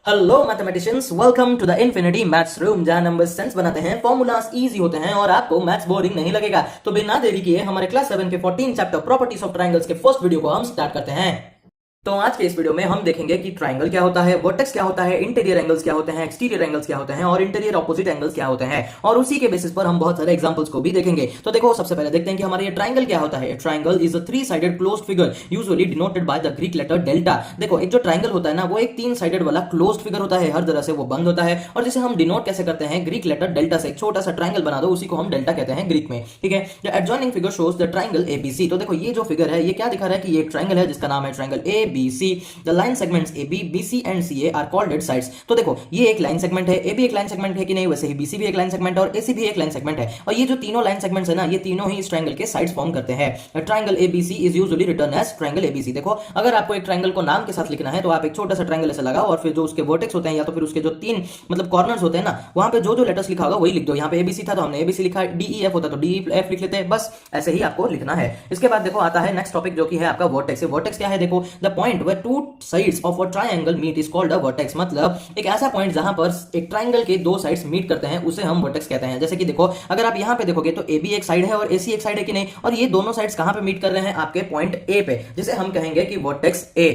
Hello mathematicians, welcome to the infinity maths room, जहां number sense बनाते हैं, formulas easy होते हैं और आपको मैथ्स बोरिंग नहीं लगेगा। तो बिना देरी किए हमारे क्लास 7 के 14 चैप्टर प्रॉपर्टीज ऑफ ट्रायंगल्स के फर्स्ट वीडियो को हम स्टार्ट करते हैं। तो आज के इस वीडियो में हम देखेंगे कि ट्रायंगल क्या होता है, वर्टेक्स क्या होता है, इंटीरियर एंगल्स क्या होते हैं, एक्सटीरियर एंगल्स क्या होते हैं और इंटीरियर ऑपोजिट एंगल्स क्या होते हैं, और उसी के बेसिस पर हम बहुत सारे एग्जांपल्स को भी देखेंगे। तो देखो, सबसे पहले देखते हैं कि हमारा ये ट्रायंगल क्या होता है। Triangle is a three sided closed figure usually denoted by the Greek letter delta. देखो, एक जो ट्रायंगल होता है ना, वो एक तीन साइडेड वाला क्लोज्ड फिगर होता है, हर तरह से वो बंद होता है, और जिसे हम डिनोट कैसे करते हैं, ग्रीक लेटर डेल्टा से। एक छोटा सा ट्रायंगल बना दो, उसी को हम डेल्टा कहते हैं ग्रीक में, ठीक है। The adjoining figure shows the triangle ABC. तो देखो, ये जो फिगर है ये क्या दिखा रहा है कि ये एक ट्रायंगल है जिसका नाम है triangle A B C. Line segments AB, BC and CA are called its sides. तो देखो, ये एक लाइन सेगमेंट है, AB एक लाइन सेगमेंट है कि नहीं, वैसे ही BC भी एक लाइन सेगमेंट है और AC भी एक लाइन सेगमेंट है, और ये जो तीनों लाइन सेगमेंट्स है ना, ये तीनों ही इस ट्रायंगल के साइड्स फॉर्म करते हैं। Triangle ABC is usually written as triangle ABC। देखो, अगर आपको एक ट्रायंगल को नाम के साथ लिखना है तो आप एक छोटा सा ट्रायंगल ऐसे लगाओ और फिर जो उसके वर्टेक्स होते हैं या तो फिर उसके जो तीन मतलब कॉर्नर्स होते हैं ना, वहां पे जो जो लेटर्स लिखा होगा वही लिख दो। यहाँ पे ABC था तो हमने ABC लिखा, DEF होता तो DEF लिख लेते हैं, बस ऐसे ही आपको लिखना है। इसके बाद देखो आता है नेक्स्ट टॉपिक, जो कि है आपका वर्टेक्स। वर्टेक्स क्या है? देखो, the point where two sides of a triangle meet is called a vertex. मतलब एक ऐसा पॉइंट जहां पर एक ट्रायंगल के दो साइड्स मीट करते हैं, उसे हम वर्टेक्स कहते हैं। जैसे कि देखो, अगर आप यहां पे देखोगे तो AB एक साइड है और AC एक साइड है कि नहीं, और ये दोनों साइड्स कहां पे मीट कर रहे हैं? आपके पॉइंट A पे, जिसे हम कहेंगे कि वर्टेक्स A।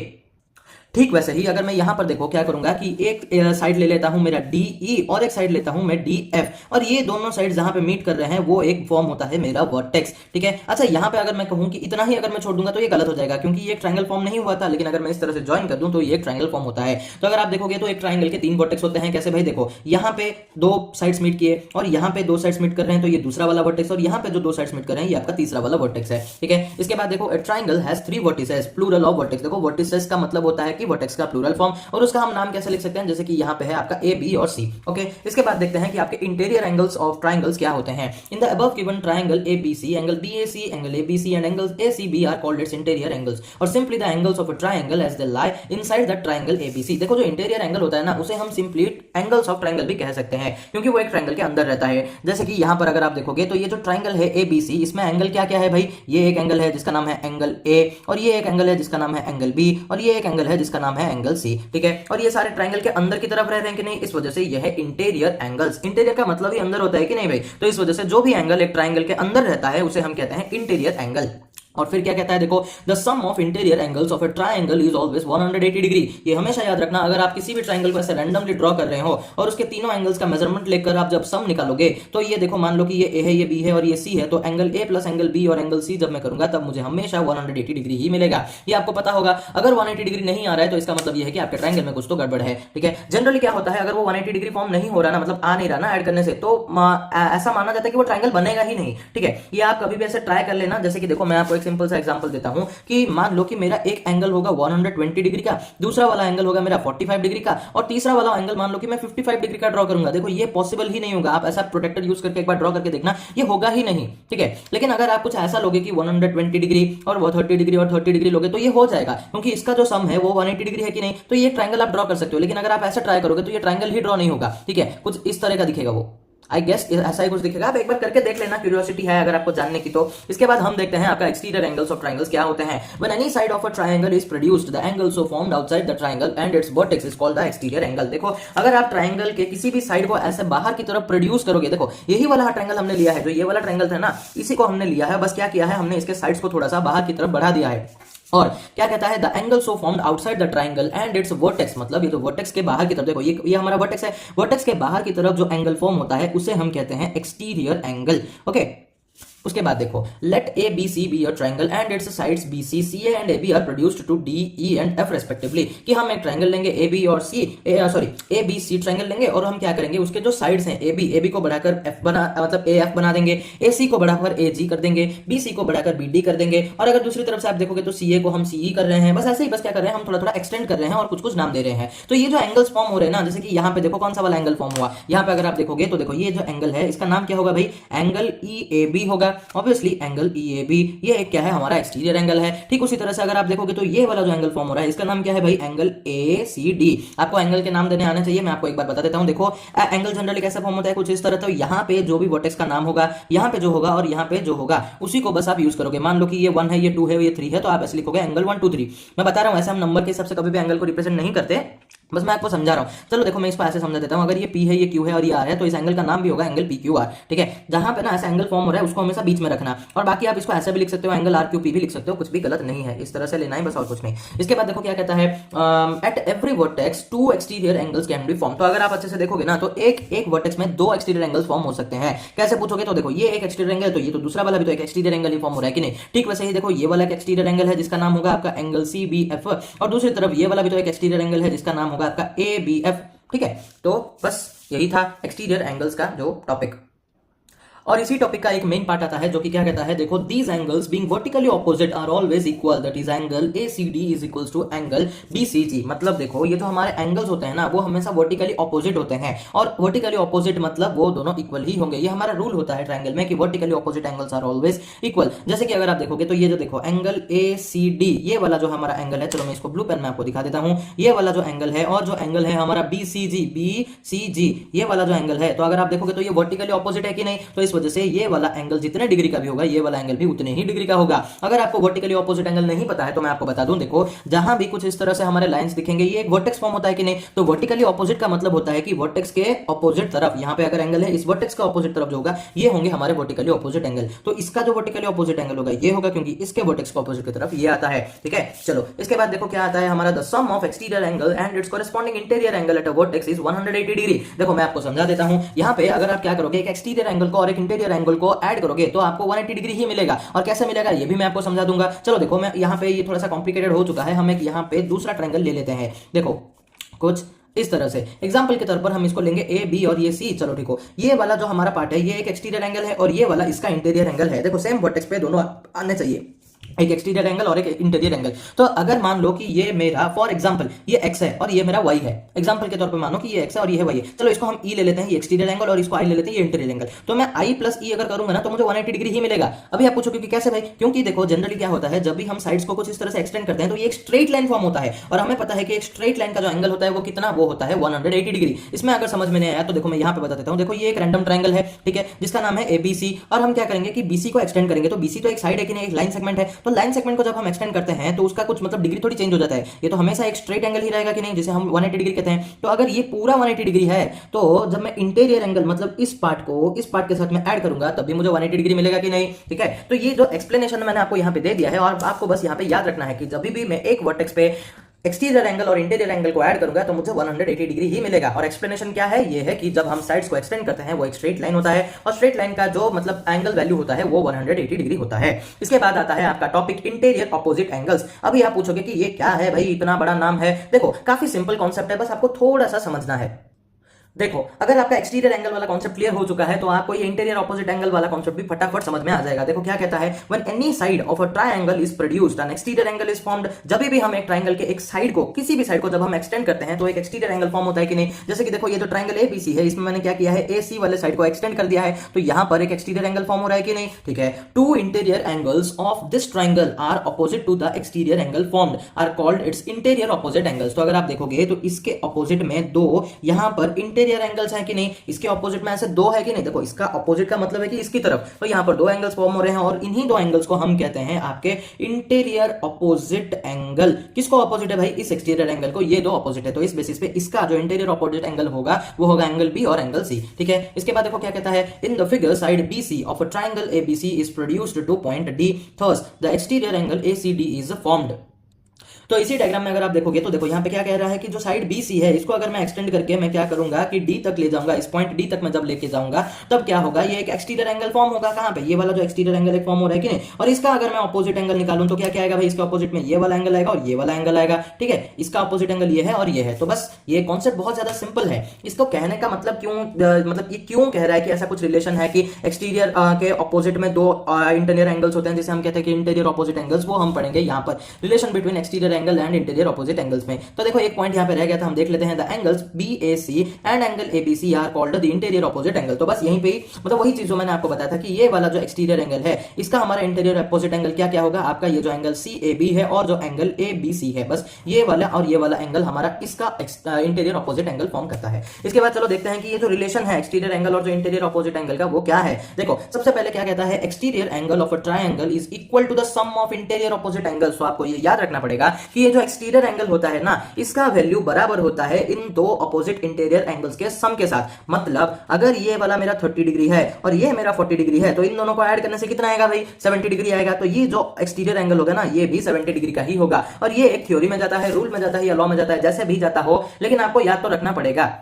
ठीक वैसे ही अगर मैं यहां पर देखो क्या करूंगा कि एक साइड ले लेता हूं मेरा DE और एक साइड लेता हूं मैं DF, और ये दोनों साइड जहां पे मीट कर रहे हैं वो एक फॉर्म होता है मेरा वर्टेक्स, ठीक है। अच्छा, यहां पे अगर मैं कहूं कि इतना ही अगर मैं छोड़ दूंगा तो ये गलत हो जाएगा, क्योंकि ये एक ट्रायंगल फॉर्म नहीं हुआ था, लेकिन अगर मैं इस तरह से ज्वाइन कर दूं तो ये एक ट्रायंगल फॉर्म होता है। तो अगर आप देखोगे तो एक ट्रायंगल के तीन वर्टेक्स होते हैं। कैसे भाई? देखो, यहां पे दो साइड्स मीट किए और यहां पे दो साइड्स मीट कर रहे हैं, तो ये दूसरा वाला वर्टेक्स, और यहां पे जो दो साइड्स मीट कर रहे हैं ये आपका तीसरा वाला वर्टेक्स है, ठीक है। इसके बाद देखो, a triangle has three vertices, plural of vertex। देखो, vertices का मतलब होता है कि वर्टेक्स का प्लूरल फॉर्म, और उसका हम नाम कैसे लिख सकते हैं? जैसे कि यहां पे है आपका A, B और C, ओके। इसके बाद देखते हैं कि आपके इंटीरियर एंगल्स ऑफ ट्रायंगल्स क्या होते हैं। In the above given triangle ABC, angle BAC, angle ABC and angles ACB are called its interior angles, और simply the angles of a triangle as they lie inside the triangle ABC। देखो, जो interior angle होता है ना, उसे हम simply angles of triangle भी कह सकते हैं, क्योंकि वो एक ट्रायंगल के अंदर रहता है। जैसे कि यहां पर अगर आप देखोगे तो ये जो ट्रायंगल है ABC, इसमें एंगल क्या क्या है भाई? ये एक एंगल है जिसका नाम है एंगल A, और ये एक एंगल है जिसका नाम है एंगल B, और ये एक एंगल है जिसका नाम है एंगल C, ठीक है। और ये सारे ट्रायंगल के अंदर की तरफ रह रहे हैं कि नहीं, इस वजह से यह है इंटीरियर एंगल्स। इंटीरियर का मतलब ही अंदर होता है कि नहीं भाई? तो इस वजह से जो भी एंगल एक ट्रायंगल के अंदर रहता है उसे हम कहते हैं इंटीरियर एंगल। और फिर क्या कहता है? देखो, the sum of interior angles of a triangle is always 180 degree. ये हमेशा याद रखना, अगर आप किसी भी ट्रायंगल को ऐसे रैंडमली ड्रॉ कर रहे हो और उसके तीनों एंगल्स का मेजरमेंट लेकर आप जब सम निकालोगे, तो ये देखो, मान लो कि ये A है, ये B है और ये C है, तो angle A plus angle B और एंगल C जब मैं करूंगा तब मुझे हमेशा 180 डिग्री ही मिलेगा। ये आपको पता होगा। अगर 180 डिग्री नहीं आ रहा है तो इसका मतलब ये है कि आपके ट्रायंगल में कुछ तो गड़बड़ है, ठीक है। जनरली क्या होता है, अगर वो 180 डिग्री फॉर्म नहीं हो रहा ना, मतलब आ नहीं रहा ना ऐड करने से, तो ऐसा माना जाता है कि वो ट्रायंगल बनेगा ही नहीं, ठीक है। ये आप कभी भी ऐसे ट्राई कर लेना। जैसे कि देखो, मैं आपको एक सिंपल सा एग्जांपल देता हूं कि मान लो कि मेरा एक एंगल होगा 120 डिग्री का, दूसरा वाला एंगल होगा मेरा 45 डिग्री का, और तीसरा वाला एंगल मान लो कि मैं 55 डिग्री का ड्रॉ करूंगा। देखो, ये पॉसिबल ही नहीं होगा। आप ऐसा प्रोटेक्टर यूज करके एक बार ड्रॉ करके देखना, ये होगा ही नहीं, ठीक है। लेकिन अगर आप कुछ ऐसा लोगे कि 120 डिग्री और वो 30 डिग्री और 30 डिग्री लोगे, तो ये हो जाएगा, क्योंकि इसका जो सम है वो 180 डिग्री है कि नहीं, तो ये ट्रायंगल आप ड्रॉ कर सकते हो। लेकिन अगर आप ऐसा ट्राई करोगे तो ये ट्रायंगल ही ड्रॉ नहीं होगा, ठीक है। कुछ इस तरह का दिखेगा वो, आई गेस ऐसा ही कुछ दिखेगा। आप एक बार करके देख लेना, क्यूरियोसिटी है अगर आपको जानने की तो। इसके बाद हम देखते हैं आपका एक्सटीरियर एंगल्स ऑफ ट्रायंगल्स क्या होते हैं। When any side of a triangle is produced, the angle so formed outside the triangle and it's vertex is called the exterior angle. देखो, अगर आप ट्रायंगल के किसी भी साइड को ऐसे बाहर की तरफ प्रोड्यूस करोगे, देखो यही वाला ट्रायंगल हमने लिया है, जो ये वाला ट्रायंगल था ना, इसी को हमने लिया है। बस क्या किया है, हमने इसके साइड्स को थोड़ा सा बाहर की तरफ बढ़ा दिया है, और क्या कहता है, the angle so formed outside the triangle and it's vertex. मतलब ये तो वर्टेक्स के बाहर की तरफ, देखो ये हमारा वर्टेक्स है, वर्टेक्स के बाहर की तरफ जो एंगल फॉर्म होता है उसे हम कहते हैं एक्सटीरियर एंगल, ओके। उसके बाद देखो, let A B C be a triangle and its sides B C C A and A B are produced to D E and F respectively. कि हम एक ट्रायंगल लेंगे ए बी और सी, ए B सी triangle लेंगे, और हम क्या करेंगे, उसके जो साइड्स हैं ए बी को बढ़ाकर एफ बना, मतलब ए एफ बना देंगे, ए सी को बढ़ाकर ए जी कर देंगे, बी सी को बढ़ाकर बी डी कर देंगे, और अगर दूसरी तरफ से आप देखोगे तो सी ए को हम सी ई कर रहे हैं। बस ऐसे ही, बस क्या कर रहे हैं, हम थोड़ा थोड़ा एक्सटेंड कर रहे हैं और कुछ कुछ नाम दे रहे हैं। तो ये जो एंगल्स फॉर्म हो रहे हैं ना, जैसे कि यहाँ पे देखो कौन सा वाला एंगल फॉर्म हुआ, यहाँ पे अगर आप देखोगे तो देखो ये जो एंगल है इसका नाम क्या होगा भाई, एंगल ई ए बी होगा। होगा? ऑब्वियसली एंगल EAB, ये एक क्या है हमारा एक्सटीरियर एंगल है। ठीक उसी तरह से अगर आप देखोगे तो ये वाला जो एंगल फॉर्म हो रहा है इसका नाम क्या है भाई? Angle ACD। आपको एंगल के नाम देने आने चाहिए, मैं आपको एक बार बता देता हूं। देखो एंगल जनरली कैसे फॉर्म होता है, कुछ इस तरह। तो यहाँ पे जो भी वर्टेक्स का नाम होगा, यहाँ पे जो होगा और यहाँ पे जो होगा, उसी को बस आप यूज करोगे। मान लो कि ये 1 है, ये 2 है, ये 3 है, तो आप ऐसे लिखोगे एंगल 1 2 3। मैं बता रहा हूं ऐसे हम नंबर के हिसाब से कभी भी एंगल को रिप्रेजेंट नहीं करते, बस मैं आपको समझा रहा हूं। चलो देखो मैं इसको ऐसे समझा देता हूं। अगर ये P है, ये Q है और ये R है, तो इस एंगल का नाम भी होगा एंगल PQR। ठीक है, जहां पे ना ऐसा एंगल फॉर्म हो रहा है उसको हमेशा बीच में रखना, और बाकी आप इसको ऐसे भी लिख सकते हो, एंगल RQP भी लिख सकते हो, कुछ भी गलत नहीं है, इस तरह से लेना है बस, और कुछ नहीं। इसके बाद देखो क्या कहता है, at every vertex 2 exterior angles can be form. तो अगर आप अच्छे से देखोगे ना तो एक वर्टेक्स में 2 एक्सटीरियर एंगल्स फॉर्म हो सकते हैं। कैसे पूछोगे, तो देखो ये एक एक्सटीरियर एंगल, तो ये तो दूसरा वाला भी तो एक एक्सटीरियर एंगल ही फॉर्म हो रहा है कि नहीं? ठीक वैसे ही देखो ये वाला एक एक्सटीरियर एंगल है जिसका नाम होगा आपका एंगल CBF, और दूसरी तरफ ये वाला भी तो एक एक्सटीरियर एंगल है जिसका नाम होगा आपका ABF। ठीक है, तो बस यही था एक्सटीरियर एंगल्स का जो टॉपिक। और इसी टॉपिक का एक मेन पार्ट आता है जो कि क्या कहता है, देखो these angles being vertically opposite are always equal, that is angle ACD is equals to angle BCG। मतलब देखो ये जो हमारे एंगल्स होते हैं ना वो हमेशा वर्टिकली ऑपोजिट होते हैं, और वर्टिकली ऑपोजिट मतलब वो दोनों इक्वल ही होंगे। ये हमारा रूल होता है ट्रायंगल में कि vertically opposite angles are always equal. जैसे कि अगर आप देखोगे तो ये जो देखो एंगल ACD, ये वाला जो हमारा एंगल है, चलो मैं इसको ब्लू पेन में आपको दिखा देता हूं, ये वाला जो एंगल है, और जो एंगल है हमारा BCG, ये वाला जो एंगल है, तो अगर आप देखोगे तो ये वर्टिकली ऑपोजिट है कि नहीं? तो इस वजह से ये वाला एंगल जितने डिग्री का भी होगा, ये वाला एंगल भी उतने ही डिग्री का होगा। अगर आपको वर्टिकली ऑपोजिट एंगल नहीं पता है तो मैं आपको बता दूं, देखो जहां भी कुछ इस तरह से हमारे लाइंस दिखेंगे, ये एक वर्टेक्स फॉर्म होता है कि नहीं? तो वर्टिकली ऑपोजिट का मतलब होता है कि वर्टेक्स के ऑपोजिट तरफ, यहां पे अगर एंगल है, इस वर्टेक्स का ऑपोजिट तरफ जो होगा ये होंगे हमारे वर्टिकली ऑपोजिट एंगल। तो इसका जो वर्टिकली ऑपोजिट एंगल होगा ये होगा, क्योंकि इसके वर्टेक्स के ऑपोजिट की तरफ ये आता है। ठीक है, चलो इसके बाद देखो क्या आता है हमारा, the sum of exterior angle and its corresponding interior angle at a vertex is 180 degree. देखो मैं आपको समझा देता हूं, यहां पे अगर आप क्या करोगे, एक एक्सटीरियर एंगल को और एक इंटीरियर एंगल को ऐड करोगे तो आपको 180 डिग्री ही मिलेगा। और कैसे मिलेगा ये भी मैं आपको समझा दूंगा। चलो देखो मैं यहाँ पे ये थोड़ा सा कॉम्प्लिकेटेड हो चुका है, हम एक यहाँ पे दूसरा ट्रायंगल ले लेते हैं। देखो कुछ इस तरह से एग्जांपल के तौर पर हम इसको लेंगे A B और ये C। चलो ठीक हो, ये वाला जो हमारा पार्ट है ये एक एक्सटीरियर एंगल है और ये वाला इसका इंटीरियर एंगल है। देखो सेम वर्टेक्स पे दोनों आने चाहिए, एक एक्सटीरियर एंगल और एक इंटीरियर एंगल। तो अगर मान लो कि ये मेरा फॉर एग्जांपल ये x है और ये मेरा y है, एग्जांपल के तौर पे मानो कि ये x है और ये है y है। चलो इसको हम e ले लेते हैं, ये एक्सटीरियर एंगल, और इसको i ले लेते हैं, ये इंटीरियर एंगल। तो मैं i प्लस e अगर करूंगा ना तो मुझे 180 डिग्री ही मिलेगा। अभी आप पूछोगे कि कैसे भाई? क्योंकि देखो जनरली क्या होता है, जब भी हम साइड्स को कुछ इस तरह से एक्सटेंड करते हैं तो ये एक स्ट्रेट लाइन फॉर्म होता है, और हमें पता है कि एक स्ट्रेट लाइन का जो एंगल होता है वो कितना, वो होता है 180 डिग्री। इसमें अगर समझ में नहीं आया तो देखो मैं यहाँ पे बता देता हूँ। देखो ये एक रैंडम ट्रायंगल है, ठीक है, जिसका नाम है ABC, और हम क्या करेंगे कि BC को एक्सटेंड करेंगे। तो BC तो एक साइड है कि नहीं, एक लाइन सेगमेंट है, तो लाइन सेगमेंट को जब हम एक्सटेंड करते हैं तो उसका कुछ मतलब डिग्री थोड़ी चेंज हो जाता है। ये तो हमेशा एक स्ट्रेट एंगल ही रहेगा कि नहीं, जिसे हम 180 डिग्री कहते हैं। तो अगर ये पूरा 180 डिग्री है तो जब मैं इंटीरियर एंगल मतलब इस पार्ट को इस पार्ट के साथ में ऐड करूंगा तब भी मुझे 180 डिग्री मिलेगा कि नहीं? ठीक है, तो ये जो एक्सप्लेनेशन मैंने आपको यहाँ पे दे दिया है, और आपको बस यहाँ पे याद रखना है कि जब भी मैं एक वर्टेक्स पे एक्सटीरियर एंगल और इंटीरियर एंगल को ऐड करूंगा तो मुझे 180 डिग्री ही मिलेगा। और एक्सप्लेनेशन क्या है, ये है कि जब हम साइड्स को एक्सटेंड करते हैं वो एक स्ट्रेट लाइन होता है, और स्ट्रेट लाइन का जो मतलब एंगल वैल्यू होता है वो 180 डिग्री होता है। इसके बाद आता है आपका टॉपिक इंटीरियर ऑपोजिट एंगल्स। अभी आप पूछोगे कि ये क्या है भाई, इतना बड़ा नाम है। देखो काफी सिंपल कॉन्सेप्ट है, बस आपको थोड़ा सा समझना है। देखो अगर आपका एक्सटीरियर एंगल वाला कॉन्सेप्ट क्लियर हो चुका है तो आपको ये इंटीरियर ऑपोजिट एंगल वाला कॉन्सेप्ट भी फटाफट समझ में आ जाएगा। देखो क्या कहता है, when any side of a triangle is produced N exterior angle is formed. जब भी हम एक ट्रायंगल के एक साइड को, किसी भी साइड को जब हम एक्सटेंड करते हैं तो एक एक्सटीरियर एंगल फॉर्म होता है कि नहीं? जैसे कि देखो ये जो ट्रायंगल ABC है, इसमें मैंने क्या किया है, AC वाले साइड को एक्सटेंड कर दिया है, तो यहां पर एक एक्सटीरियर एंगल फॉर्म हो रहा है कि नहीं? ठीक है, two interior angles of this triangle are opposite to the exterior angle formed are called its interior opposite angles. तो अगर आप देखोगे तो इसके ऑपोजिट में दो यहां पर इंटीरियर एंगल्स हैं कि नहीं, इसके ऑपोजिट में ऐसे दो है कि नहीं? देखो इसका ऑपोजिट का मतलब है कि इसकी तरफ, तो यहां पर दो एंगल्स फॉर्म हो रहे हैं, और इन्हीं दो एंगल्स को हम कहते हैं आपके इंटीरियर ऑपोजिट एंगल। किसको ऑपोजिट है भाई? इस एक्सटीरियर एंगल को, ये दो ऑपोजिट है, तो इस बेसिस पे इसका जो इंटीरियर ऑपोजिट एंगल होगा वो होगा एंगल B और एंगल C। ठीक है, इसके बाद देखो क्या कहता है, in the figure side BC of a triangle ABC is produced two point D, thus the exterior angle ACD is formed. तो इसी डायग्राम में अगर आप देखोगे तो देखो यहाँ पे क्या कह रहा है कि जो साइड BC है इसको अगर मैं एक्सटेंड करके मैं क्या करूंगा कि D तक ले जाऊंगा, इस पॉइंट D तक मैं जब लेके जाऊंगा तब क्या होगा, ये एक एक्सटीरियर एंगल फॉर्म होगा। कहां पे? ये वाला जो एक्सटीरियर एंगल एक फॉर्म हो रहा है कि नहीं? और इसका अगर मैं ऑपोजिट एंगल निकालूं तो क्या क्या आएगा भाई? इसके ऑपोजिट में ये वाला एंगल आएगा और ये वाला एंगल आएगा। ठीक है, इसका ऑपोजिट एंगल ये है और ये है। तो बस ये कॉन्सेप्ट बहुत ज्यादा सिंपल है। इसको कहने का मतलब क्यों, मतलब ये क्यों कह रहा है कि ऐसा कुछ रिलेशन है कि एक्सटीरियर के ऑपोजिट में दो इंटीरियर एंगल्स होते हैं जिसे हम कहते हैं कि इंटीरियर ऑपोजिट एंगल्स, वो हम पढ़ेंगे यहाँ पर। Relation between exterior angle and interior opposite angles में। तो देखो एक पॉइंट यहाँ पे रह गया था, हम देख लेते हैं। The angles BAC and angle ABC are called the interior opposite angle. तो बस यहीं पे मतलब वही चीज जो मैंने आपको बताया था कि ये वाला जो एक्सटीरियर एंगल है इसका हमारा इंटीरियर ऑपोजिट एंगल क्या क्या होगा, आपका ये जो एंगल CAB है और जो एंगल ABC है, बस ये वाला और ये वाला एंगल हमारा इसका इंटीरियर ऑपोजिट एंगल फॉर्म करता है। इसके बाद चलो देखते हैं कि ये जो रिलेशन है एक्सटीरियर एंगल और जो इंटीरियर ऑपोजिट एंगल का वो क्या है। देखो सबसे पहले क्या कहता है, exterior angle of a triangle is equal to the sum of interior opposite angles. तो आपको ये याद रखना पड़ेगा कि ये जो एक्सटीरियर एंगल होता है ना, इसका वैल्यू बराबर होता है इन दो ऑपोजिट इंटीरियर एंगल्स के सम के साथ। मतलब अगर ये वाला मेरा 30 डिग्री है और ये मेरा 40 डिग्री है तो इन दोनों को ऐड करने से कितना आएगा भाई, 70 डिग्री आएगा। तो ये जो एक्सटीरियर एंगल होगा ना ये भी 70 डिग्री का ही होगा। और ये एक थ्योरी में जाता है, रूल में जाता है या लॉ में जाता है, जैसे भी जाता हो, लेकिन आपको याद तो रखना पड़ेगा।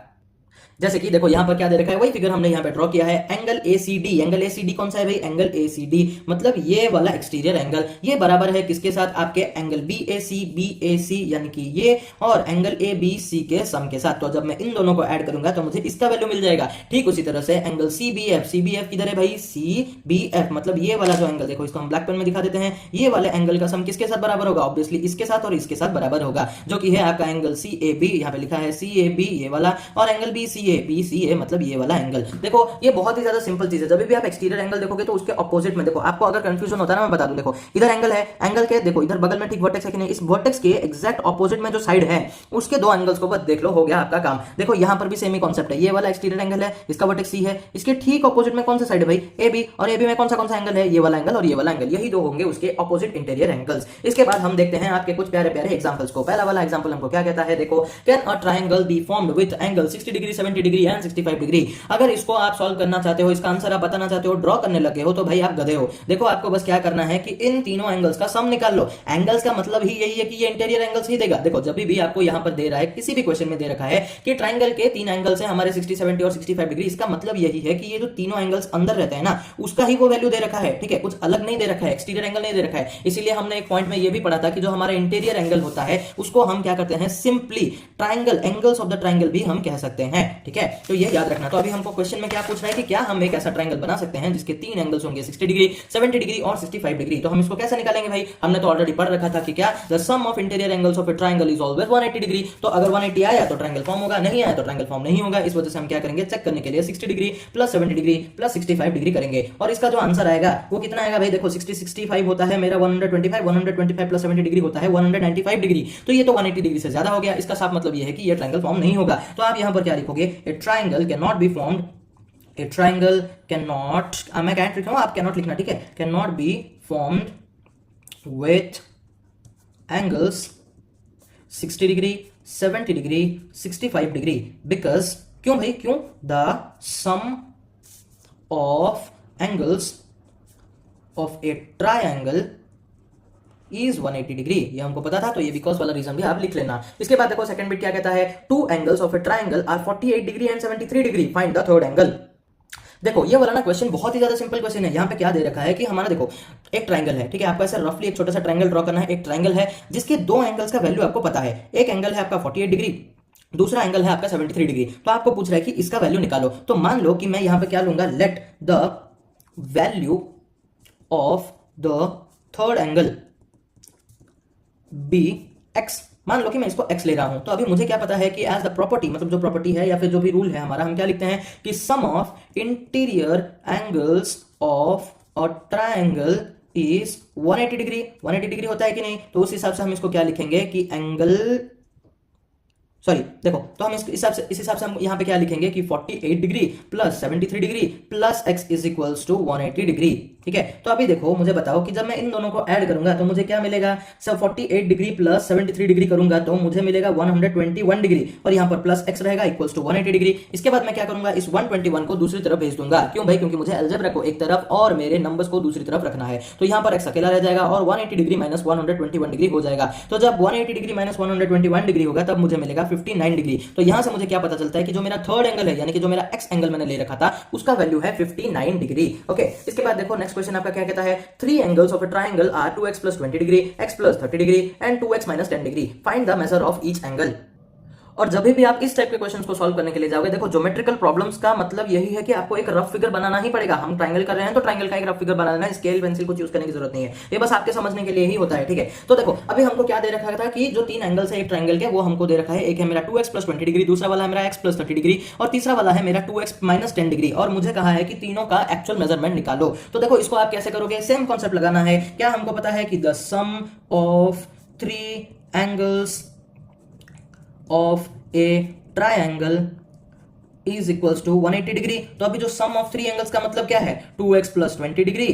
जैसे कि देखो यहां पर क्या दे रखा है, वही फिगर हमने यहां पे ड्रॉ किया है, एंगल ACD। एंगल ACD कौन सा है भाई, एंगल ACD मतलब ये वाला एक्सटीरियर एंगल, ये बराबर है किसके साथ, आपके एंगल BAC यानी कि ये और एंगल ABC के सम के साथ। तो जब मैं इन दोनों को ऐड करूंगा तो मुझे इसका वैल्यू मिल जाएगा। ठीक उसी तरह से एंगल CBF किधर है भाई, CBF मतलब ये वाला जो एंगल, देखो इसको हम ब्लैक पेन में दिखा देते हैं, ये वाले एंगल का सम किसके साथ बराबर होगा, ऑब्वियसली इसके साथ और इसके साथ बराबर होगा, जो कि है आपका एंगल CAB, यहां पे लिखा है CAB ये वाला, और एंगल BCA मतलब ये वाला एंगल। देखो ये बहुत ही ज्यादा सिंपल चीज है, जब भी आप एक्सटीरियर एंगल देखोगे तो उसके ऑपोजिट में देखो, आपको अगर कंफ्यूजन होता है ना मैं बता दूं, देखो इधर एंगल है, एंगल के देखो इधर बगल में ठीक वर्टेक्स है कि नहीं, इस वर्टेक्स के एग्जैक्ट ऑपोजिट में जो साइड है उसके दो एंगल्स को बस देख लो, हो गया आपका काम। देखो यहां पर भी सेम ही कॉन्सेप्ट है, ये वाला एक्सटीरियर एंगल है, इसका वर्टेक्स C है, इसके ठीक ऑपोजिट में कौन सा साइड है भाई, AB, और AB में कौन सा एंगल है, ये वाला एंगल और ये वाला एंगल, यही दो होंगे उसके ऑपोजिट इंटीरियर एंगल्स। इसके बाद हम देखते हैं आपके कुछ प्यारे प्यारे एग्जांपल्स को। पहला वाला एग्जांपल हमको क्या कहता है, देखो can a triangle be formed with angle 60 degree 70 degree and 65 degree. अगर इसको आप सॉल्व करना चाहते हो, इसका आंसर आप बताना चाहते हो, ड्रॉ करने लगे हो, तो भाई आप गधे हो। देखो आपको बस क्या करना है कि इन तीनों एंगल्स का सम निकाल लो। एंगल्स का मतलब ही यही है कि ये इंटीरियर एंगल्स ही देगा। देखो जब भी आपको यहां पर दे रहा है, किसी भी क्वेश्चन में दे रखा है कि ट्रायंगल के तीन एंगल्स हैं हमारे 60 70 और 65 डिग्री, इसका मतलब यही है कि ये जो तीनों एंगल्स अंदर रहते हैं ना उसका ही वो वैल्यू दे रखा है। ठीक है, कुछ अलग नहीं दे रखा है, एक्सटीरियर एंगल नहीं दे रखा है। इसीलिए हमने एक पॉइंट में ये भी पढ़ा था कि जो हमारा इंटीरियर एंगल होता है उसको हम क्या करते हैं, simply triangle, angles of the triangle भी हम कह सकते हैं। ठीक है, तो ये याद रखना। तो अभी हमको क्वेश्चन में क्या पूछ रहा है कि क्या हम एक ऐसा ट्रायंगल बना सकते हैं जिसके तीन एंगल्स होंगे 60 डिग्री 70 डिग्री और 65 डिग्री। तो हम इसको कैसे निकालेंगे भाई, हमने तो ऑलरेडी पढ़ रखा था कि क्या, the sum of interior angles of a triangle is always 180 degree. तो अगर 180 आया तो ट्रायंगल फॉर्म होगा, नहीं आया तो ट्रायंगल फॉर्म नहीं होगा। इस वजह से हम क्या करेंगे, चेक करने के लिए 60 degree plus 70 degree plus 65 degree करेंगे, और इसका जो आंसर आएगा वो कितना आएगा भाई, देखो 60 65 होता है मेरा 125 प्लस 70 डिग्री होता है 195 डिग्री। तो ये तो 180 डिग्री से ज्यादा हो गया। इसका साफ मतलब ये है कि ये ट्रायंगल फॉर्म नहीं होगा। तो आप यहां पर क्या लिखोगे, ए triangle can not be formed, a triangle cannot, मैं कैंट लिख रहा हूं, आप कैनॉट लिखना, ठीक है, cannot be formed with angles 60 degree 70 degree 65 degree because, क्यों भाई, क्यों, the sum of angles of a triangle is 180 degree. ये हमको पता था, तो ये बिकॉज वाला रीजन भी आप लिख लेना। इसके बाद देखो सेकंड बिट क्या कहता है, two angles of a triangle are 48 degree and 73 degree, find the third angle. देखो ये वाला ना क्वेश्चन बहुत ही ज्यादा सिंपल क्वेश्चन है। यहाँ पे क्या दे रखा है कि हमारा देखो एक ट्रायंगल है, ठीक है, आपको ऐसा रफली एक छोटा सा ट्रायंगल ड्रॉ करना है। एक ट्रायंगल है जिसके दो एंगल्स का वैल्यू आपको पता है, एक एंगल है आपका 48 डिग्री, दूसरा एंगल है आपका 73 डिग्री। तो आपको पूछ रहा है कि इसका वैल्यू निकालो। तो मान लो कि मैं यहां पे क्या लूंगा, let the value of the third angle be X. मान लो कि मैं इसको x ले रहा हूं, तो अभी मुझे क्या पता है कि एज द प्रॉपर्टी, मतलब जो प्रॉपर्टी है या फिर जो भी रूल है हमारा, हम क्या लिखते हैं कि sum of interior angles of a triangle is 180 degree. 180 degree होता है कि नहीं, तो उस हिसाब से हम इसको क्या लिखेंगे कि एंगल, सॉरी देखो, तो हम इस हिसाब से हम यहां पे क्या लिखेंगे कि 48 degree plus 73 degree plus x is equals to 180 degree. ठीक है, तो अभी देखो मुझे बताओ कि जब मैं इन दोनों को ऐड करूंगा तो मुझे क्या मिलेगा, सब 48 डिग्री प्लस 73 डिग्री करूंगा तो मुझे मिलेगा 121 डिग्री, और यहां पर प्लस x रहेगा इक्वल्स टू 180 डिग्री। इसके बाद मैं क्या करूंगा, इस 121 को दूसरी तरफ भेज दूंगा। क्यों भाई, क्योंकि मुझे अलजेब्रा को एक तरफ और मेरे नंबर्स को दूसरी तरफ रखना है। तो यहां पर x अकेला रह जाएगा और 180 डिग्री माइनस 121 डिग्री हो जाएगा। तो जब 180 डिग्री माइनस 121 डिग्री होगा तब मुझे मिलेगा 59 डिग्री। तो यहां से मुझे क्या पता चलता है कि जो मेरा थर्ड एंगल है, यानी कि जो मेरा x एंगल मैंने ले रखा था, उसका वैल्यू है 59 डिग्री। ओके, इसके बाद देखो नेक्स्ट क्वेश्चन आपका क्या कहता है, three angles of a triangle are 2x plus 20 degree, x plus 30 degree and 2x minus 10 degree, find the measure of each angle. और जब भी आप इस टाइप के क्वेश्चंस को सॉल्व करने के लिए जाओगे, देखो ज्योमेट्रिकल प्रॉब्लम्स का मतलब यही है कि आपको एक रफ फिगर बनाना ही पड़ेगा। हम ट्रायंगल कर रहे हैं तो ट्रायंगल का एक रफ फिगर बनाना है, स्केल पेंसिल को यूज करने की जरूरत नहीं है, ये बस आपके समझने के लिए ही होता है, ठीक है। तो देखो अभी हमको क्या दे रखा था कि जो तीन एंगल्स है एक ट्रायंगल के, वो हमको दे रखा है, एक है मेरा 2x + 20 डिग्री, दूसरा वाला है मेरा x + 30 डिग्री और तीसरा वाला है मेरा 2x - 10 डिग्री। और मुझे कहा है कि तीनों का एक्चुअल मेजरमेंट निकालो। तो देखो इसको आप कैसे करोगे, सेम कॉन्सेप्ट लगाना है। क्या हमको पता है कि the sum of 3 angles of a triangle is equals to 180 degree. तो अभी जो सम ऑफ 3 एंगल्स का मतलब क्या है, 2x + 20 degree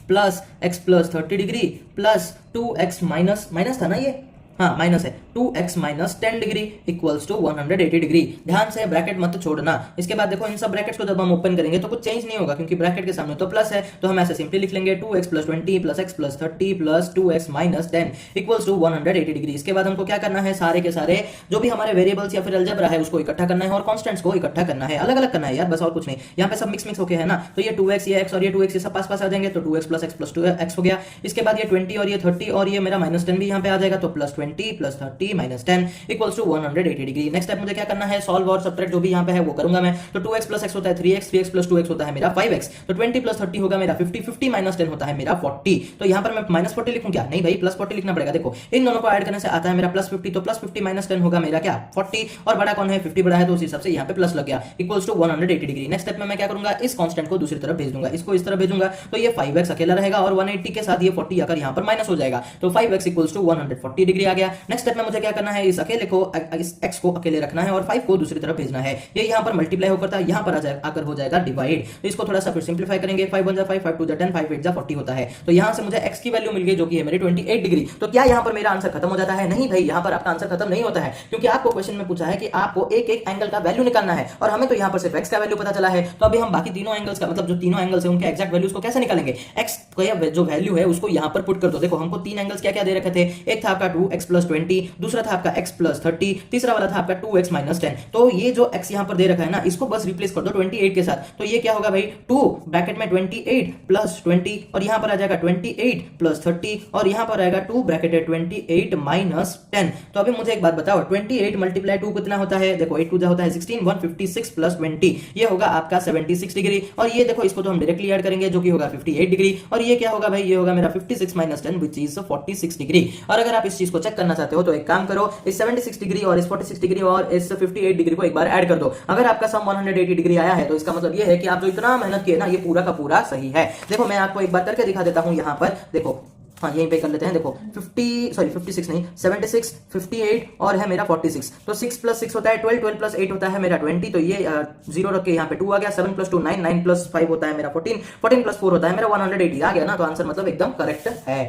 plus x + 30 degree plus 2x minus था ना ये, हाँ माइनस है, 2x - 10 degree equals to 180 degree. ध्यान से ब्रैकेट मत छोड़ना। इसके बाद देखो इन सब ब्रैकेट्स को जब हम ओपन करेंगे तो कुछ चेंज नहीं होगा, क्योंकि ब्रैकेट के सामने तो प्लस है, तो हम ऐसे सिंपली लिख लेंगे 2x + 20 + x + 30 plus 2x - 10 equals to 180 degree. इसके बाद हमको क्या करना है, सारे के सारे जो भी हमारे वेरिएबल्स या फिर अलजेब्रा है उसको इकट्ठा करना है और कॉन्स्टेंट्स को इकट्ठा करना है, अलग अलग करना है यार, बस और कुछ नहीं। यहाँ पे सब मिक्स होके है ना, तो ये 2x ये x और ये 2x ये सब पास पास आ जाएंगे, तो 2x + x + 2x हो गया। इसके बाद ये 20 और ये 30 और ये मेरा -10 भी यहाँ पे आ जाएगा, तो +20 + 30 - 10 equals to 180 degree. Next step मुझे क्या करना है, सॉल्व और सबट्रैक्ट जो भी यहाँ पे है वो करूंगा मैं। तो 2x + x होता है 3x, 3x + 2x होता है मेरा 5x, तो 20 + 30 होगा मेरा 50, 50 - 10 होता है मेरा 40। तो यहाँ पर मैं -40 लिखूं क्या, नहीं भाई +40 लिखना पड़ेगा। देखो इन दोनों को ऐड करने से आता है मेरा +50, तो +50 - 10 होगा मेरा क्या 40, और बड़ा कौन है 50 बड़ा है, तो उस हिसाब से यहाँ पे प्लस लग गया, equals to 180 degree. Next step में मैं क्या करूंगा, इस कांस्टेंट को दूसरी तरफ भेज दूंगा, इसको इस तरफ भेजूंगा, तो ये 5x अकेला रहेगा और 180 के साथ ये 40 आकर यहाँ पर माइनस हो जाएगा, तो 5x इक्वल्स टू 140 डिग्री आ गया। नेक्स्ट स्टेप में मुझे क्या करना है, इस अकेले को इस x को अकेले रखना है और 5 को दूसरी तरफ भेजना है। ये यहाँ पर मल्टीप्लाई होकर था, यहाँ पर आकर हो जाएगा डिवाइड। तो इसको थोड़ा सा फिर सिंप्लीफाई करेंगे, 5 × 1 = 5, 5 × 2 = 10, 5 × 8 = 40 होता है। तो यहाँ से मुझे x की वैल्यू मिल गई जो कि है मेरी 28 डिग्री। तो क्या यहाँ पर मेरा आंसर खत्म हो जाता है, नहीं भाई यहाँ पर आपका आंसर खत्म नहीं होता है, क्योंकि आपको क्वेश्चन में पूछा है कि आपको एक एक एंगल का वैल्यू निकालना है, और हमें तो यहाँ पर सिर्फ x का वैल्यू पता चला है। तो अभी हम बाकी तीनों एंगल्स का मतलब जो तीनों एंगल्स है उनके एक्जैक्ट वैल्यूज को कैसे निकालेंगे, x का जो वैल्यू है उसको यहाँ पर पुट कर दो। देखो हमको तीन एंगल्स क्या क्या दे रखे थे, एक था आपका 2x + 20, दूसरा था आपका x + 30, तीसरा वाला था आपका 2x - 10। तो ये जो x यहाँ पर दे रखा है ना, इसको बस रिप्लेस कर दो 28 के साथ। तो ये क्या होगा भाई, 2 ब्रैकेट में 28 + 20 और यहाँ पर आ जाएगा 28 + 30 और यहाँ पर आएगा 2 ब्रैकेट 28 - 10। तो अभी मुझे एक बात बताओ, 28 × 2 कितना होता है, देखो 8 × 2 होता है 16, 156 + 20 ये होगा आपका 76 डिग्री। और ये देखो इसको तो हम डायरेक्टली ऐड करेंगे जो कि होगा 58 डिग्री, और ये क्या होगा भाई, ये होगा मेरा 56 - 10 विच इज 46 डिग्री। और अगर आप इस चीज को चेक करना चाहते हो तो एक काम करो, इस 76 डिग्री और इस 46 डिग्री और इस 58 डिग्री को एक बार ऐड कर दो। अगर आपका सम 180 डिग्री आया है तो इसका मतलब ये है कि आप जो इतना मेहनत किए ना ये पूरा का पूरा सही है। देखो मैं आपको एक बार करके दिखा देता हूं, यहाँ पर देखो, हाँ यहीं पे कर लेते हैं। देखो 56 नहीं 76, 58 और है मेरा 46, तो 6 + 6 होता है 12, 12 + 8 होता है मेरा 20, तो ये 0 रख के यहाँ पे 2 आ गया, 7 + 2 9, 9 + 5 होता है मेरा 14, 14 + 4 होता है मेरा 180 आ गया ना। तो आंसर मतलब एकदम करेक्ट है।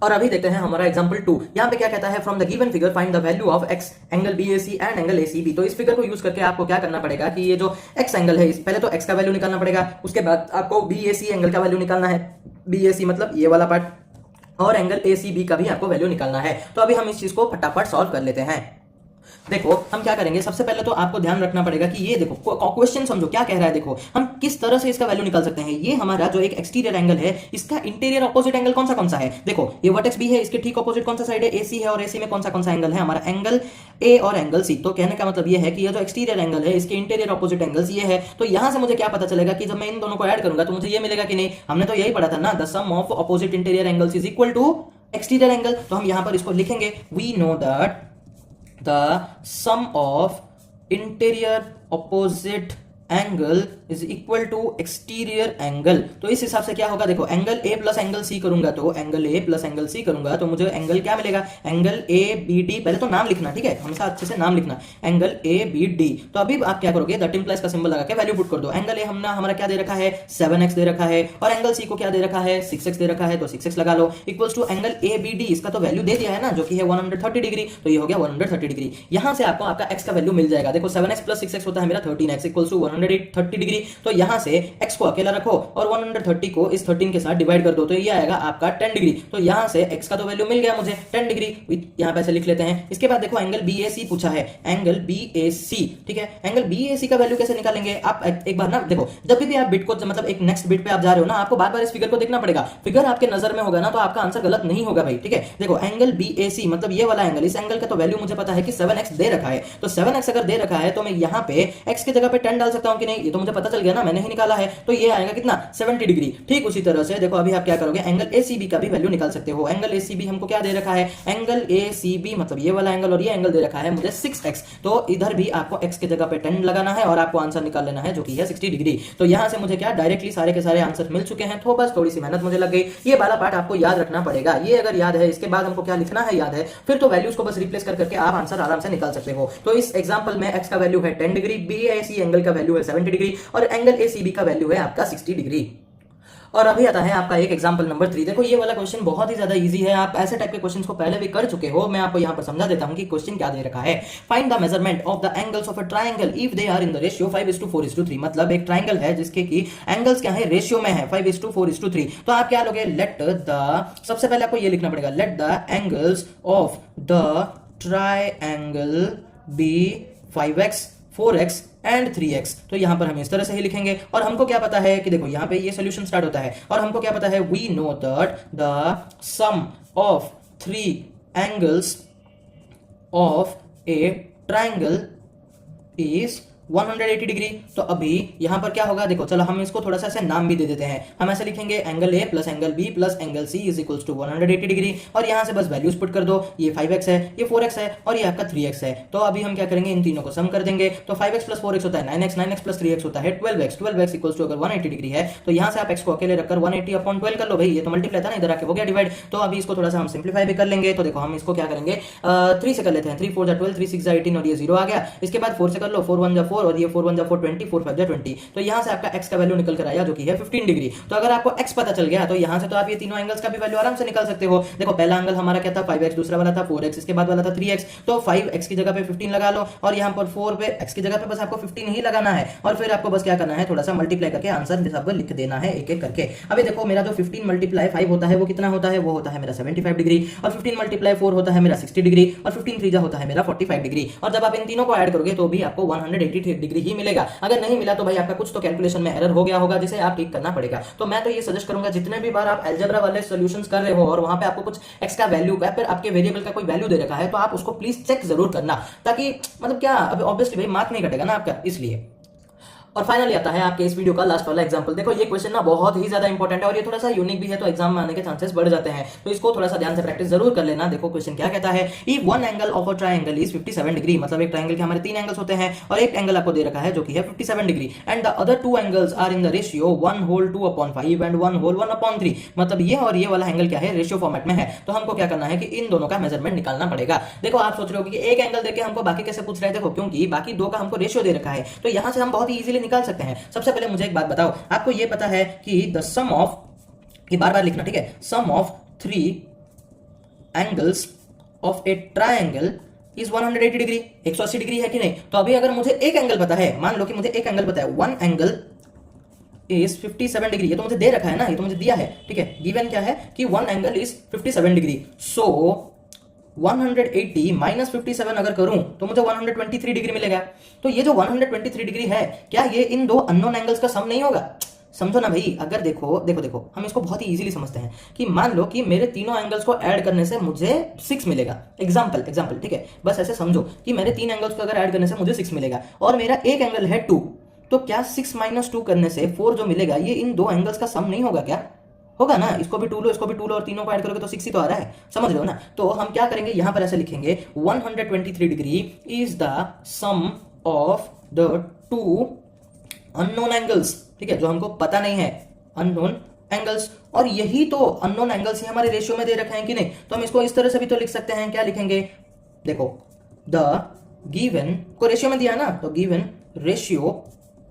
और अभी देखते हैं हमारा एग्जांपल 2। यहाँ पे क्या कहता है, from the given figure find the value of x angle BAC and angle ACB। तो इस फिगर को यूज करके आपको क्या करना पड़ेगा कि ये जो x एंगल है, पहले तो x का वैल्यू निकालना पड़ेगा, उसके बाद आपको BAC एंगल का वैल्यू निकालना है, BAC मतलब ये वाला पार्ट, और एंगल ACB का भी आपको वैल्यू निकालना है। तो अभी हम इस चीज को फटाफट सॉल्व कर लेते हैं। देखो हम क्या करेंगे, सबसे पहले तो आपको ध्यान रखना पड़ेगा कि ये देखो क्वेश्चन समझो क्या कह रहा है। देखो हम किस तरह से इसका वैल्यू निकाल सकते हैं। ये हमारा जो एक एक्सटीरियर एंगल है, इसका इंटीरियर ऑपोजिट एंगल कौन सा है। देखो ये वर्टेक्स B है, इसके ठीक ऑपोजिट कौन सा साइड है, AC है, और AC में कौन सा एंगल है हमारा एंगल A और एंगल C। तो कहने का मतलब ये है कि ये जो एक्सटीरियर एंगल है इसके इंटीरियर ऑपोजिट एंगल्स ये है। तो यहां से मुझे क्या पता चलेगा कि जब मैं इन दोनों को ऐड करूंगा तो मुझे ये मिलेगा कि नहीं, हमने तो यही पढ़ा था ना, the sum of opposite interior angles is equal to exterior angle. तो हम यहां पर इसको लिखेंगे, we know that the sum of interior opposite angle is equal to exterior angle. तो इस हिसाब से क्या होगा, देखो एंगल A + एंगल C करूंगा, तो एंगल A + एंगल C करूंगा तो मुझे एंगल क्या मिलेगा, एंगल ABD। पहले तो नाम लिखना, ठीक है, हमेशा अच्छे से नाम लिखना, एंगल ABD। तो अभी आप क्या करोगे, दैट इंप्लाइज का सिंबल लगा के वैल्यू पुट कर दो। एंगल A हमने हमारा क्या दे रखा है, 7x दे रखा है, और एंगल C को क्या दे रखा है, 6x दे रखा है, तो 6x लगा लो, इक्वल्स टू एंगल ABD, इसका तो वैल्यू दे दिया है ना जो कि है 130 डिग्री, तो ये हो गया 130 डिग्री। यहां से आपको आपका x का वैल्यू मिल जाएगा। देखो 7x + 6x होता है मेरा 13x इक्वल्स टू 130 डिग्री। तो यहाँ से x को अकेला रखो और 130 को इस 13 के साथ डिवाइड कर दो, तो ये आएगा आपका 10 डिग्री। तो यहाँ से x का तो वैल्यू मिल गया मुझे 10 डिग्री, यहाँ पे ऐसे लिख लेते हैं। इसके बाद देखो एंगल BAC पूछा है, एंगल BAC, ठीक है। एंगल BAC का वैल्यू कैसे निकालेंगे, आप एक बार ना देखो, जब भी आप बिट को मतलब एक नेक्स्ट बिट पे आप जा रहे हो ना, आपको बार बार इस फिगर को देखना पड़ेगा। फिगर आपके नजर में होगा ना तो आपका आंसर गलत नहीं होगा भाई, ठीक है। देखो एंगल BAC मतलब ये वाला एंगल, इस एंगल का तो वैल्यू मुझे पता है कि 7x दे रखा है। तो 7x अगर दे रखा है तो मैं यहाँ पे x की जगह पे 10 डाल सकता हूँ कि नहीं, ये तो मुझे पता चल गया ना, मैंने ही निकाला है। तो ये आएगा कितना 70 डिग्री। ठीक उसी तरह से देखो अभी आप क्या करोगे, एंगल ACB का भी वैल्यू निकाल सकते हो। एंगल ACB हमको क्या दे रखा है, एंगल ACB मतलब ये वाला एंगल, और ये एंगल दे रखा है मुझे 6x। तो इधर भी आपको x की जगह पे 10 लगाना है और आपको आंसर निकाल लेना है जो कि है 60 डिग्री। तो यहाँ से मुझे क्या डायरेक्टली सारे के सारे आंसर मिल चुके हैं। तो बस थोड़ी सी मेहनत मुझे लग गई, ये वाला पार्ट आपको याद रखना पड़ेगा। ये अगर याद है, इसके बाद हमको क्या लिखना है याद है, फिर तो वैल्यूज को बस रिप्लेस करके आप आंसर आराम से निकाल सकते हो। तो इस एग्जांपल में x का वैल्यू है 10 डिग्री, BAC एंगल का वैल्यू है 70 डिग्री और एंगल ACB का वैल्यू है आपका 60 डिग्री। और अभी आता है आपका एक एग्जांपल नंबर 3। देखो ये वाला क्वेश्चन बहुत ही ज्यादा इजी है, आप ऐसे टाइप के क्वेश्चंस को पहले भी कर चुके हो। मैं आपको यहाँ पर समझा देता हूँ कि क्वेश्चन क्या दे रखा है। Find the measurement of the angles of a triangle if they are in the ratio 5:4:3। मतलब एक ट्रायंगल है जिसके की एंगल्स क्या है, रेशियो में है 5:4:3। तो आप क्या लोगे, लेट द, सबसे पहले आपको ये लिखना पड़ेगा, let the angles of the triangle be 5x 4x and 3x। तो यहां पर हम इस तरह से ही लिखेंगे। और हमको क्या पता है कि देखो यहां पे ये सॉल्यूशन स्टार्ट होता है और हमको क्या पता है, we know that the sum of 3 angles of a triangle is 180 degree. तो अभी यहां पर क्या होगा, देखो चलो हम इसको थोड़ा सा ऐसे नाम भी दे देते हैं। हम ऐसे लिखेंगे angle A plus angle B plus angle C is equals to 180 degree. और यहां से बस वैल्यूज पुट कर दो, ये 5x है, ये 4x है और ये आपका 3x है। तो अभी हम क्या करेंगे, इन तीनों को सम कर देंगे। तो 5x प्लस 4x होता है 9x, 9x प्लस 3x होता है 12x, 12x इक्वल्स टू अगर 180 डिग्री है तो यहां से आप x को अकेले रखकर 180 अपॉन 12 कर लो भाई, ये तो मल्टीप्लाई था ना, इधर आके हो गया डिवाइड। तो अभी इसको थोड़ा सा हम सिंप्लीफाई भी कर लेंगे। तो देखो हम इसको क्या करेंगे, 3 से कर लेते हैं, 3 4 12, 3 6 18 और ये 0 आ गया। इसके बाद 4 से कर लो, 4 1 4 और ये 4 1 4 20, 4 5 20। तो यहां से आपका x का वैल्यू निकल कर आया जो कि है 15 डिग्री। तो अगर आपको x पता चल गया तो यहां से तो आप ये तीनों एंगल्स का भी वैल्यू आराम से निकाल सकते हो। देखो पहला एंगल हमारा क्या था 5x, दूसरा वाला था 4x, इसके बाद वाला था 3x। तो 5x की जगह पे 15 लगा लो और यहां पर 4 पे x की जगह पे बस आपको 15 ही लगाना है और फिर आपको बस क्या करना है, थोड़ा सा मल्टीप्लाई करके आंसर सब लिख देना है एक एक करके। अभी देखो मेरा जो 15 मल्टीप्लाई 5 होता है वो कितना होता है, वो होता है मेरा 75 डिग्री और 15 मल्टीप्लाई 4 होता है मेरा 60 डिग्री और 15 3 होता है मेरा 45 डिग्री। और जब आप इन तीनों को ऐड करोगे तो भी आपको 180 डिग्री ही मिलेगा। अगर नहीं मिला तो भाई आपका कुछ तो कैलकुलेशन में एरर हो गया होगा जिसे आप ठीक करना पड़ेगा। तो मैं तो ये सजेस्ट करूंगा जितने भी बार आप अलजेब्रा वाले सॉल्यूशंस कर रहे हो और वहां पे आपको कुछ x का वैल्यू या फिर आपके वेरिएबल का कोई वैल्यू दे रखा है तो आप उसको प्लीज चेक जरूर करना, ताकि मतलब क्या, अभी ऑब्वियसली भाई मार्क नहीं कटेगा ना आपका, इसलिए। और फाइनली आता है आपके इस वीडियो का लास्ट वाला एग्जांपल। देखो ये क्वेश्चन ना बहुत ही ज्यादा इंपॉर्टेंट है और ये थोड़ा सा यूनिक भी है, तो एग्जाम में आने के चांसेस बढ़ जाते हैं। तो इसको थोड़ा सा ध्यान से प्रैक्टिस जरूर कर लेना। देखो क्वेश्चन क्या कहता है, if one angle of a triangle is 57 degree. मतलब एक ट्रायंगल के हमारे 3 एंगल्स होते हैं और एक एंगल आपको दे रखा है जो कि है 57 degree and the other 2 angles are in the ratio 1/2/5 and 1/1/3। मतलब ये और ये वाला एंगल क्या है, रेशियो फॉर्मेट में है। तो हमको क्या करना है कि इन दोनों का मेजरमेंट निकालना पड़ेगा। देखो आप सोच रहे हो कि एक एंगल देके हमको बाकी कैसे पूछ रहे हैं, देखो क्योंकि बाकी 2 का हमको रेशियो दे रखा है तो यहां से हम बहुत ही इजीली निकाल सकते हैं। सबसे पहले मुझे एक बात बताओ, आपको ये पता है कि द सम ऑफ, ये बार बार लिखना ठीक है, sum of 3 angles of a triangle is 180 degree, 180 degree है कि नहीं। तो अभी अगर मुझे एक एंगल पता है, मान लो कि मुझे एक एंगल पता है, वन एंगल इज 57 डिग्री, ये तो मुझे दे रखा है ना, ये तो मुझे दिया है, ठीक है। गिवन क्या है कि one angle is 57 degree. So 180 minus 57 अगर करूं तो मुझे 123 डिग्री मिलेगा। तो ये जो 123 डिग्री है, क्या ये इन 2 अननोन एंगल्स का सम नहीं होगा? समझो ना भाई, अगर देखो हम इसको बहुत ही इजीली समझते हैं कि मान लो कि मेरे तीनों एंगल्स को ऐड करने से मुझे 6 मिलेगा। एग्जांपल ठीक है, बस ऐसे समझो कि मेरे 3 एंगल्स को अगर ऐड करने से मुझे 6 मिलेगा और मेरा एक एंगल है 2, तो क्या 6 माइनस 2 करने से 4 जो मिलेगा ये इन 2 एंगल्स का सम नहीं होगा? क्या होगा ना, इसको भी 2 लो, इसको भी 2 लो और तीनों को ऐड करोगे तो 6 ही तो आ रहा है, समझ रहे हो ना। तो हम क्या करेंगे, यहां पर ऐसे लिखेंगे 123 degree is the sum of the 2 unknown angles, ठीक है, जो हमको पता नहीं है, अननोन एंगल्स। और यही तो अननोन एंगल्स ही हमारे रेशियो में दे रखे हैं कि नहीं। तो हम इसको इस तरह से भी तो लिख सकते हैं, क्या लिखेंगे, देखो द गिवन को रेशियो में दिया है ना, तो given ratio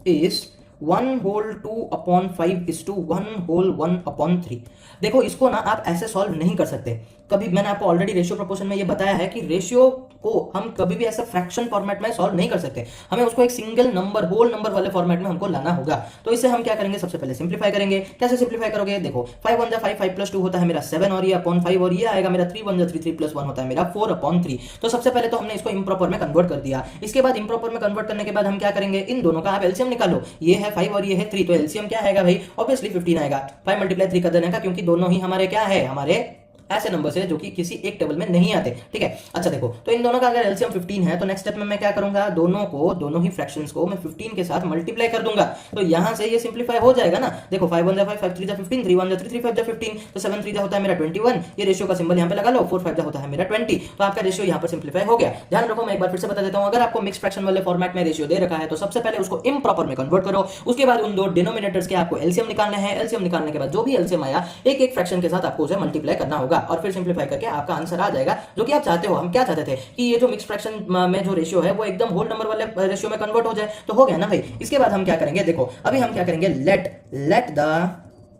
is 1/2/5 is to 1/1/3। देखो इसको ना आप ऐसे सॉल्व नहीं कर सकते, कभी मैंने आपको ऑलरेडी रेशियो प्रोपोर्शन में ये बताया है कि रेशियो को हम कभी भी ऐसा फ्रैक्शन फॉर्मेट में सॉल्व नहीं कर सकते, हमें उसको एक सिंगल नंबर होल नंबर वाले फॉर्मेट में हमको लाना होगा। तो इसे हम क्या करेंगे, सबसे पहले सिंप्लीफाई करेंगे। कैसे सिंप्लीफाई करोगे, देखो 5 1 5, 5 + 2 होता है मेरा 7 और ये अपॉन 5 और ये आएगा मेरा 3 1 3, 3 + 1 होता है मेरा 4/3। तो सबसे पहले तो हमने इसको इंप्रॉपर में कन्वर्ट कर दिया। इसके बाद इंप्रॉपर में कन्वर्ट करने के बाद हम क्या करेंगे, इन दोनों का आप एलसीएम निकालो। ये है 5 और ये है 3, तो एलसीएम क्या आएगा भाई, ऑब्वियसली 15 आएगा। 5 × 3 कर देने का, क्योंकि दोनों ही हमारे क्या है, हमारे ऐसे नंबर्स है जो कि किसी एक टेबल में नहीं आते, ठीक है। अच्छा देखो, तो इन दोनों का अगर एलसीएम 15 है तो नेक्स्ट स्टेप में मैं क्या करूंगा, दोनों ही फ्रैक्शंस को मैं 15 के साथ मल्टीप्लाई कर दूंगा। तो यहां से ये सिंप्लीफाई हो जाएगा ना। देखो 5 1 5, 5 3 15, 3 1 3, 3 5 15, तो 7 3 होता है मेरा 21। ये रेशियो का सिंबल यहां पे लगा लो, 4 5 होता है मेरा 20। तो आपका रेशियो यहां पर सिंप्लीफाई हो गया। ध्यान रखो, मैं एक बार फिर से बता देता हूं, अगर आपको मिक्स फ्रैक्शन वाले फॉर्मेट में रेशियो दे रखा है तो सबसे पहले उसको इम्प्रॉपर में कन्वर्ट करो। उसके बाद उन दो डिनोमिनेटर्स के आपको एलसीएम निकालने हैं। एलसीएम निकालने के बाद जो भी एलसीएम आया, एक एक फ्रैक्शन के साथ आपको उसे मल्टीप्लाई करना होगा और फिर सिंप्लीफाई करके आपका आंसर आ जाएगा जो कि आप चाहते हो। हम क्या चाहते थे कि ये जो मिक्स फ्रैक्शन में जो रेशियो है वो एकदम होल नंबर वाले रेशियो में कन्वर्ट हो जाए, तो हो गया ना भाई। इसके बाद हम क्या करेंगे, देखो अभी हम क्या करेंगे, लेट द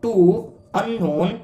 टू अननोन,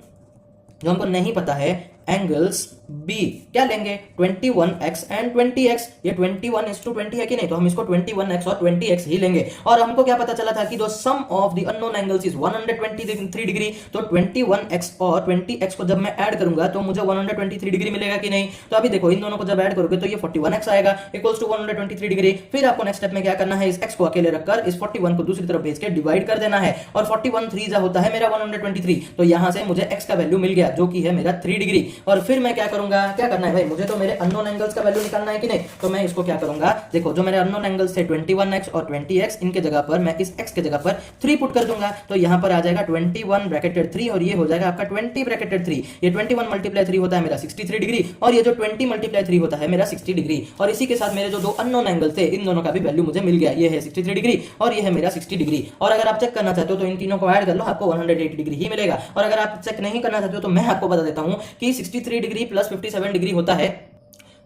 जो हमको नहीं पता है, एंगल्स बी क्या लेंगे, 21x एंड 20x। ये 21:20 है कि नहीं, तो हम इसको 21x और 20x ही लेंगे। और हमको क्या पता चला था कि the sum of the unknown angles is 123 degree. तो 21x और 20x को जब मैं ऐड करूंगा तो मुझे 123 डिग्री मिलेगा कि नहीं। तो अभी देखो, इन दोनों को जब ऐड करोगे तो ये 41x आएगा इक्वल्स टू 123 डिग्री। फिर आपको नेक्स्ट स्टेप में क्या करना है, इस x को अकेले रखकर इस 41 को दूसरी तरफ भेज के डिवाइड कर देना है। और 41 3 होता है मेरा 123। तो यहां से मुझे x का वैल्यू मिल गया जो कि है मेरा 3 डिग्री। और फिर मैं क्या करूंगा, क्या करना है भाई, मुझे तो मेरे अननोन एंगल्स का वैल्यू निकालना है कि नहीं। तो मैं इसको क्या करूंगा, देखो जो मेरे अननोन एंगल्स थे 21x और 20x, इनके जगह पर मैं इस x के जगह पर 3 पुट कर दूंगा। तो यहां पर आ जाएगा 21 ब्रैकेटेड 3 और ये हो जाएगा आपका 20 ब्रैकेटेड 3। ये 21 × 3 होता है मेरा 63 डिग्री और ये जो 20 × 3 होता है मेरा 60 डिग्री। और इसी के साथ मेरे जो दो अननोन एंगल थे, इन दोनों का भी वैल्यू मुझे मिल गया। ये है 63 डिग्री और ये है मेरा 60 डिग्री। और अगर आप चेक करना चाहते हो तो इन तीनों को ऐड कर लो, आपको 180 डिग्री ही मिलेगा। और अगर आप चेक नहीं करना चाहते हो तो मैं आपको बता देता हूं कि 63 डिग्री प्लस 57 डिग्री होता है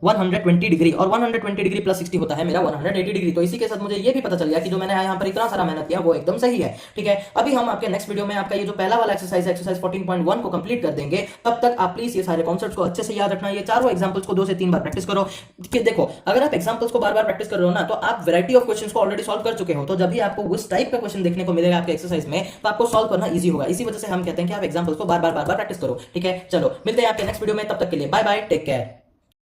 120 डिग्री और 120 डिग्री प्लस 60 होता है मेरा 180 डिग्री। तो इसी के साथ मुझे ये भी पता चल गया कि जो मैंने यहाँ पर इतना सारा मेहनत किया वो एकदम सही है, ठीक है। अभी हम आपके नेक्स्ट वीडियो में आपका ये जो पहला वाला एक्सरसाइज 14.1 को कंप्लीट कर देंगे। तब तक आप प्लीज ये सारे कॉन्सेप्ट्स को अच्छे से याद रखना। ये चारों एग्जांपल्स को 2 से 3 बार प्रैक्टिस करो। कि देखो, अगर आप एग्जांपल्स को बार बार प्रैक्टिस कर रहे हो ना, तो आप वैरायटी ऑफ क्वेश्चंस को ऑलरेडी सॉल्व कर चुके हो। तो जब भी आपको उस टाइप का क्वेश्चन देखने को मिलेगा आपके एक्सरसाइज में, तो आपको सॉल्व करना ईजी होगा। इसी वजह से हम कहते हैं कि आप एग्जांपल्स को बार बार प्रैक्टिस करो, ठीक है। चलो मिलते हैं आपके नेक्स्ट वीडियो में, तब तक के लिए बाय बाय, टेक केयर।